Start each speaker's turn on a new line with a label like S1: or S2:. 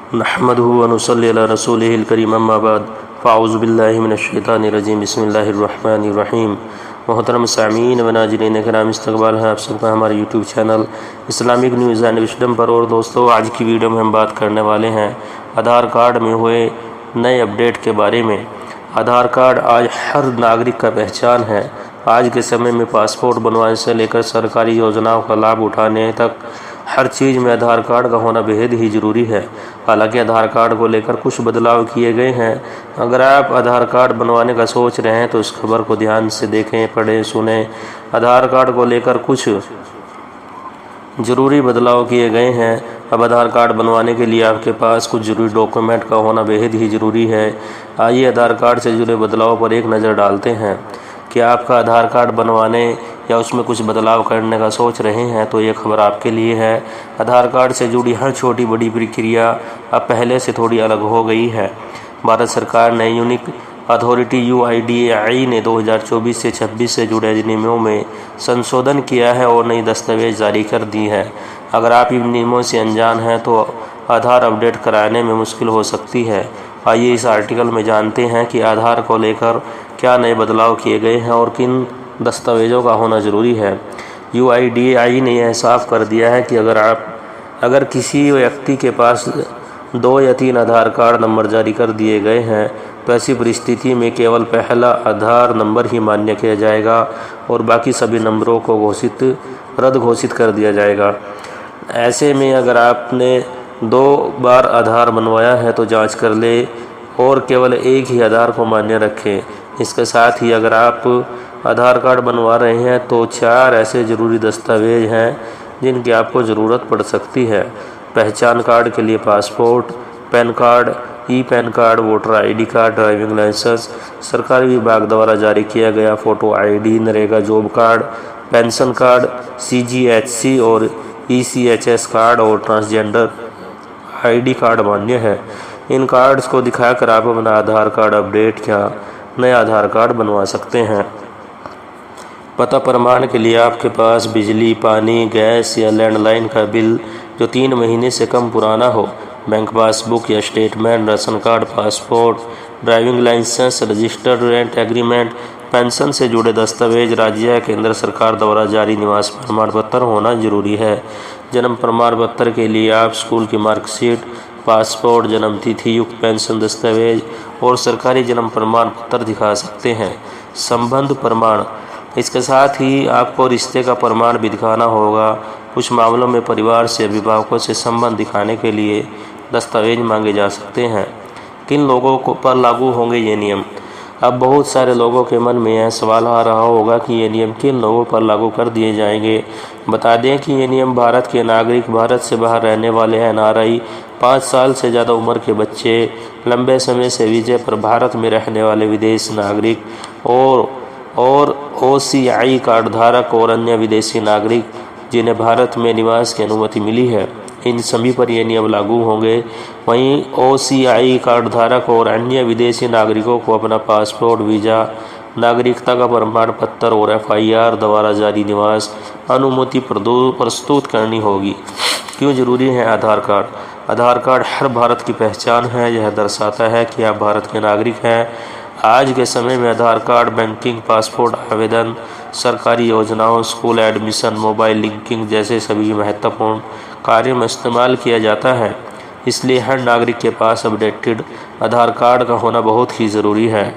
S1: नहमदुहु व नुसल्ली अला रसूलिहिल करीम अम्मा बाद फ़ाऊज़ु बिल्लाहि मिनश्शैतानिर्रजीम बिस्मिल्लाहिर्रहमानिर्रहीम। मोहतरम सामीन व नाज़रीन किराम, इस्तक़बाल है आप सबका हमारे YouTube channel Islamic news and wisdom पर। और दोस्तों, आज की वीडियो में हम बात करने वाले हैं आधार कार्ड में हुए नए अपडेट के बारे में। आधार कार्ड आज हर नागरिक का पहचान है। आज के समय में पासपोर्ट बनवाने से लेकर सरकारी योजनाओं का लाभ उठाने तक हर चीज़ में आधार कार्ड का होना बेहद ही ज़रूरी है। हालांकि आधार कार्ड को लेकर कुछ बदलाव किए गए हैं। अगर आप आधार कार्ड बनवाने का सोच रहे हैं तो इस खबर को ध्यान से देखें, पढ़ें, सुनें। आधार कार्ड को लेकर कुछ ज़रूरी बदलाव किए गए हैं। अब आधार कार्ड बनवाने के लिए आपके पास कुछ ज़रूरी डॉक्यूमेंट का होना बेहद ही ज़रूरी है। आइए आधार कार्ड से जुड़े बदलाव पर एक नज़र डालते हैं। क्या आपका आधार कार्ड बनवाने या उसमें कुछ बदलाव करने का सोच रहे हैं तो ये खबर आपके लिए है। आधार कार्ड से जुड़ी हर छोटी बड़ी प्रक्रिया अब पहले से थोड़ी अलग हो गई है। भारत सरकार ने यूनिक अथॉरिटी UIDAI ने 2024 से 26 से जुड़े नियमों में संशोधन किया है और नई दस्तावेज जारी कर दी है। अगर आप इन नियमों से अनजान हैं तो आधार अपडेट कराने में मुश्किल हो सकती है। आइए इस आर्टिकल में जानते हैं कि आधार को लेकर क्या नए बदलाव किए गए हैं और किन दस्तावेज़ों का होना ज़रूरी है। UIDAI ने यह साफ कर दिया है कि अगर किसी व्यक्ति के पास 2 या 3 आधार कार्ड नंबर जारी कर दिए गए हैं तो ऐसी परिस्थिति में केवल पहला आधार नंबर ही मान्य किया जाएगा और बाकी सभी नंबरों को रद्द घोषित कर दिया जाएगा। ऐसे में अगर आपने 2 बार आधार बनवाया है तो जांच कर ले और केवल एक ही आधार को मान्य रखें। इसके साथ ही अगर आप आधार कार्ड बनवा रहे हैं तो 4 ऐसे ज़रूरी दस्तावेज हैं जिनकी आपको ज़रूरत पड़ सकती है। पहचान कार्ड के लिए passport, pan card, pan card, voter ID card, driving licence, सरकारी विभाग द्वारा जारी किया गया photo ID, NREGA job card, pension card, CGHC और ECHS कार्ड और ट्रांसजेंडर ID कार्ड मान्य है। इन कार्ड्स को दिखाकर आप अपना आधार कार्ड अपडेट या नया आधार कार्ड बनवा सकते हैं। पता प्रमाण के लिए आपके पास बिजली, पानी, गैस या लैंडलाइन का बिल जो 3 महीने से कम पुराना हो, बैंक पासबुक या statement, ration card, passport, driving licence, registered rent agreement, pension से जुड़े दस्तावेज, राज्य या केंद्र सरकार द्वारा जारी निवास प्रमाण पत्र होना जरूरी है। जन्म प्रमाण पत्र के लिए आप स्कूल की मार्कशीट, पासपोर्ट, जन्म तिथि युक्त पेंशन दस्तावेज और सरकारी जन्म प्रमाण पत्र दिखा सकते हैं। संबंध प्रमाण, इसके साथ ही आपको रिश्ते का प्रमाण भी दिखाना होगा। कुछ मामलों में परिवार से अभिभावकों से संबंध दिखाने के लिए दस्तावेज मांगे जा सकते हैं। किन लोगों को पर लागू होंगे ये नियम? अब बहुत सारे लोगों के मन में यह सवाल आ रहा होगा कि ये नियम किन लोगों पर लागू कर दिए जाएंगे। बता दें कि ये नियम भारत के नागरिक, भारत से बाहर रहने वाले NRI, 5 साल से ज़्यादा उम्र के बच्चे, लंबे समय से वीज़े पर भारत में रहने वाले विदेश नागरिक और OCI कार्ड धारक और अन्य विदेशी नागरिक जिन्हें भारत में निवास की अनुमति मिली है, इन सभी पर ये नियम लागू होंगे। वहीं OCI कार्ड धारक और अन्य विदेशी नागरिकों को अपना पासपोर्ट, वीज़ा, नागरिकता का प्रमाण पत्र और FIR द्वारा जारी निवास अनुमति प्रस्तुत करनी होगी। क्यों ज़रूरी है आधार कार्ड? आधार कार्ड हर भारत की पहचान है। यह दर्शाता है कि आप भारत के नागरिक हैं। आज के समय में आधार कार्ड बैंकिंग, पासपोर्ट आवेदन, सरकारी योजनाओं, स्कूल एडमिशन, मोबाइल लिंकिंग जैसे सभी महत्वपूर्ण कार्यों में इस्तेमाल किया जाता है। इसलिए हर नागरिक के पास अपडेटेड आधार कार्ड का होना बहुत ही ज़रूरी है।